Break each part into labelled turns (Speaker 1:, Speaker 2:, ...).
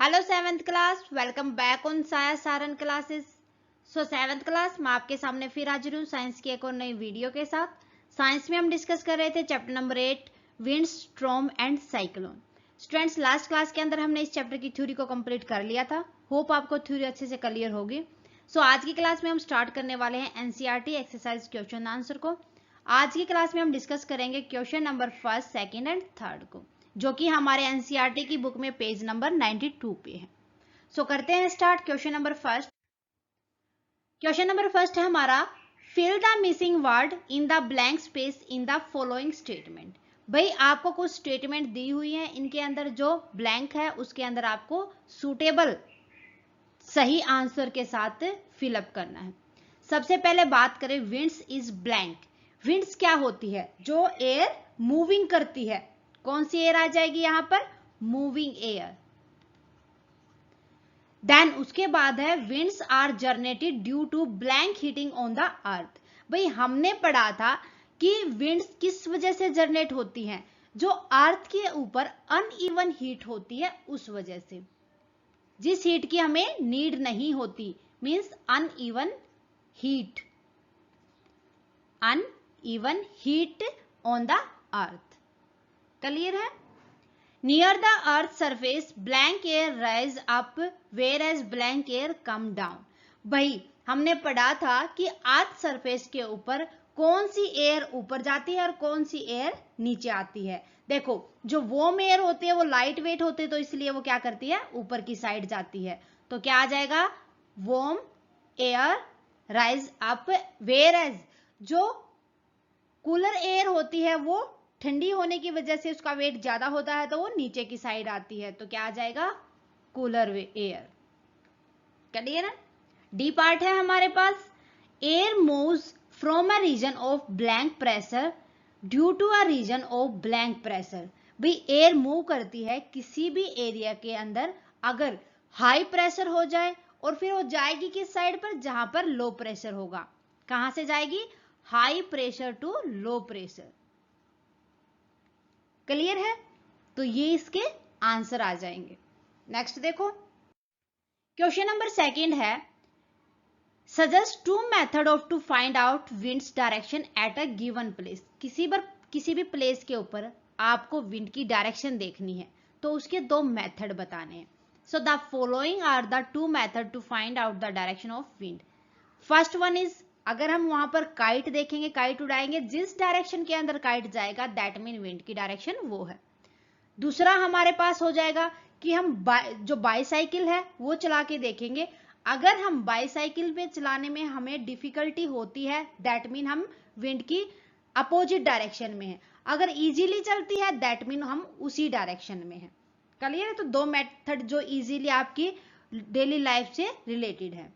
Speaker 1: Hello seventh class, welcome back on साया Saran classes. सो seventh class मैं आपके सामने फिर हाजिर हूँ साइंस की एक और नई वीडियो के साथ। साइंस में हम डिस्कस कर रहे थे chapter number 8 wind, storm and cyclone. Students, last class के अंदर हमने इस चैप्टर की थ्योरी को कंप्लीट कर लिया था। होप आपको थ्योरी अच्छे से क्लियर होगी। सो आज की क्लास में हम स्टार्ट करने वाले हैं एनसीईआरटी एक्सरसाइज क्वेश्चन आंसर को। आज की क्लास में हम डिस्कस करेंगे क्वेश्चन नंबर 1, 2 एंड 3 को, जो कि हमारे एनसीईआरटी की बुक में पेज नंबर 92 पे है। सो करते हैं स्टार्ट। क्वेश्चन नंबर फर्स्ट है हमारा, fill the missing word in the blank space in the following statement. भाई आपको कुछ स्टेटमेंट दी हुई है, इनके अंदर जो ब्लैंक है उसके अंदर आपको सूटेबल सही आंसर के साथ फिलअप करना है। सबसे पहले बात करें विंड्स इज ब्लैंक। विंड्स क्या होती है? जो एयर मूविंग करती है। कौन सी एयर आ जाएगी यहां पर? Moving air. देन उसके बाद है winds are generated due to blank heating on the earth. भाई हमने पढ़ा था कि विंड्स किस वजह से जनरेट होती हैं? जो अर्थ के ऊपर अनइवन हीट होती है उस वजह से। जिस हीट की हमें नीड नहीं होती, means uneven heat. Uneven heat on the earth. Clear है? Near the earth surface blank air rise up whereas blank air come down. भाई हमने पढ़ा था कि अर्थ सरफेस के ऊपर कौन सी एयर ऊपर जाती है और कौन सी एयर नीचे आती है। देखो, जो वार्म एयर होती है वो लाइट वेट होते हैं, तो इसलिए वो क्या करती है? ऊपर की साइड जाती है। तो क्या आ जाएगा? Warm air rise up whereas जो कूलर एयर होती है वो ठंडी होने की वजह से उसका वेट ज्यादा होता है, तो वो नीचे की साइड आती है। तो क्या आ जाएगा? Cooler air. क्लियर है? डी पार्ट है हमारे पास, air moves from a region of blank pressure due to a region of blank pressure. भाई एयर मूव करती है किसी भी एरिया के अंदर अगर हाई प्रेशर हो जाए, और फिर वो जाएगी किस साइड पर? जहां पर लो प्रेशर होगा। कहां से जाएगी? High pressure to low pressure. Clear है? तो ये इसके आंसर आ जाएंगे। नेक्स्ट देखो, क्वेश्चन नंबर 2 है, suggest 2 method of to find out winds direction at a given place. किसी भी प्लेस के ऊपर आपको विंड की डायरेक्शन देखनी है, तो उसके 2 मेथड बताने हैं। So the following are the 2 method to find out the direction of wind. First one is, अगर हम वहां पर काइट देखेंगे, काइट उड़ाएंगे, जिस डायरेक्शन के अंदर काइट जाएगा दैट मीन विंड की डायरेक्शन वो है। दूसरा हमारे पास हो जाएगा कि हम जो बाईसाइकिल है वो चला के देखेंगे। अगर हम बाईसाइकिल पे चलाने में हमें डिफिकल्टी होती है, दैट मीन हम विंड की अपोजिट डायरेक्शन में है। अगर इजीली चलती है दैट मीन हम उसी डायरेक्शन में है। क्लियर है? तो 2 मेथड जो इजीली आपकी डेली लाइफ से रिलेटेड है।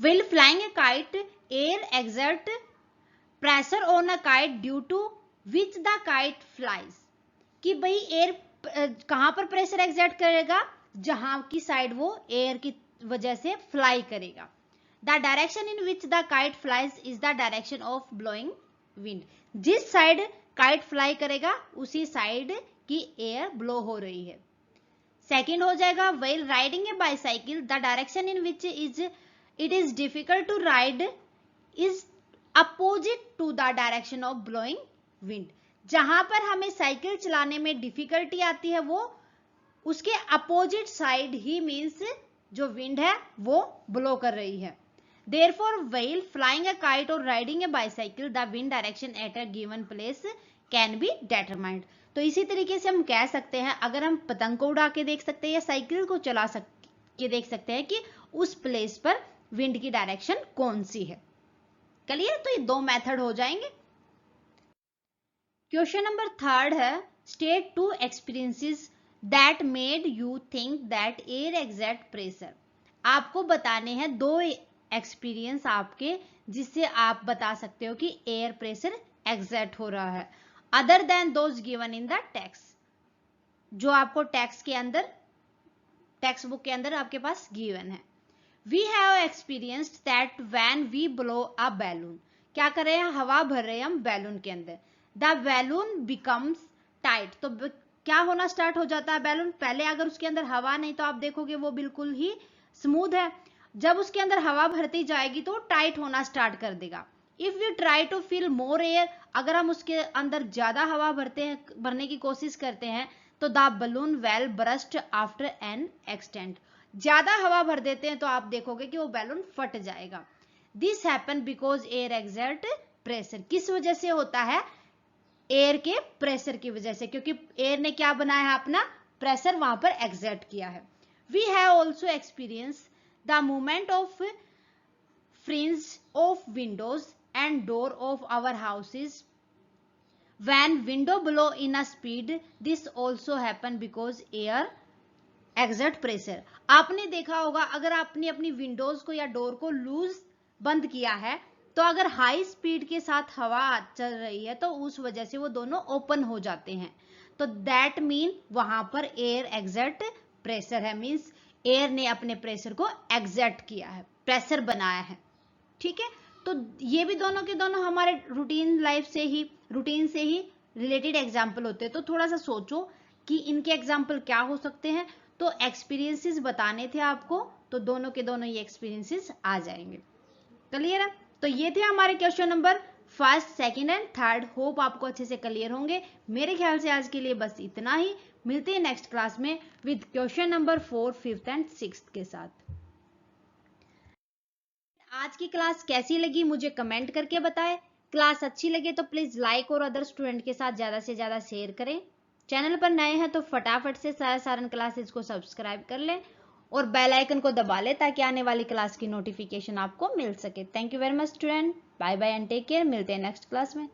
Speaker 1: While flying a kite, air exert pressure on a kite due to which the kite flies। कि भाई एयर कहां पर प्रेशर एक्सर्ट करेगा? जहां की साइड वो एयर की वजह से फ्लाई करेगा। The direction in which the kite flies is the direction of blowing wind. जिस साइड काइट फ्लाई करेगा उसी साइड की एयर ब्लो हो रही है। सेकेंड हो जाएगा, while riding a bicycle the direction in which it is difficult to ride is opposite to the direction of blowing wind. जहां पर हमें साइकिल चलाने में डिफिकल्टी आती है वो उसके अपोजिट साइड ही मीन्स जो विंड है वो ब्लो कर रही है। Therefore, while flying a kite or riding a bicycle, the wind direction at a given place can be determined। तो इसी तरीके से हम कह सकते हैं, अगर हम पतंग को उड़ा के देख सकते हैं या साइकिल को चला के देख सकते हैं कि उस प्लेस पर विंड की डायरेक्शन कौन सी है। क्लियर? तो ये 2 मेथड हो जाएंगे। क्वेश्चन नंबर 3 है, state 2 experiences that made you think that air exact pressure. आपको बताने हैं 2 एक्सपीरियंस आपके जिससे आप बता सकते हो कि एयर प्रेशर एग्जैक्ट हो रहा है, other than those given in the text. जो आपको टेक्स्ट के अंदर, टेक्स्ट बुक के अंदर आपके पास गिवन है। We have experienced that when we blow a balloon. क्या कर रहे हैं? हवा भर रहे हैं हम बैलून के अंदर। The balloon becomes tight. तो क्या होना स्टार्ट हो जाता है बैलून? पहले अगर उसके अंदर हवा नहीं तो आप देखोगे वो बिल्कुल ही स्मूथ है, जब उसके अंदर हवा भरती जाएगी तो टाइट होना स्टार्ट कर देगा। If we try to fill more air, अगर हम उसके अंदर ज्यादा हवा भरने की कोशिश करते हैं तो the balloon well burst after an extent, ज्यादा हवा भर देते हैं तो आप देखोगे कि वो बैलून फट जाएगा। This happen because air exert pressure, किस वजह से होता है? एयर के प्रेशर की वजह से, क्योंकि एयर ने क्या बनाया है? अपना प्रेशर वहां पर एक्सर्ट किया है। We have also experience the movement of fringe of windows and door of our houses when window blow in a speed, this also happen because air exert pressure। आपने देखा होगा अगर आपने अपनी विंडोज को या डोर को लूज बंद किया है तो अगर हाई स्पीड के साथ हवा चल रही है तो उस वजह से वो दोनों ओपन हो जाते हैं, तो दैट मीन वहां पर एयर एक्सर्ट प्रेशर है, मींस एयर ने अपने प्रेशर को एक्सर्ट किया है, प्रेशर बनाया है। ठीक है, तो ये भी दोनों के दोनों हमारे रूटीन से ही रिलेटेड एग्जाम्पल होते हैं, तो थोड़ा सा सोचो कि इनके एग्जाम्पल क्या हो सकते हैं। तो एक्सपीरियंसेस बताने थे आपको, तो दोनों के दोनों ये एक्सपीरियंसेस आ जाएंगे। क्लियर है? तो ये थे हमारे question number first, second and third. Hope आपको अच्छे से क्लियर होंगे। मेरे ख्याल से आज के लिए बस इतना ही। मिलते हैं नेक्स्ट क्लास में with question number 4, 5th and 6th के साथ। आज की क्लास कैसी लगी मुझे कमेंट करके बताएं। क्लास अच्छी लगे तो प्लीज लाइक और अदर स्टूडेंट के साथ ज्यादा से ज्यादा शेयर करें। चैनल पर नए हैं तो फटाफट से सारण क्लासेस को सब्सक्राइब कर लें और बेल आइकन को दबा लें ताकि आने वाली क्लास की नोटिफिकेशन आपको मिल सके। Thank you very much student, bye bye and take care. मिलते हैं नेक्स्ट क्लास में।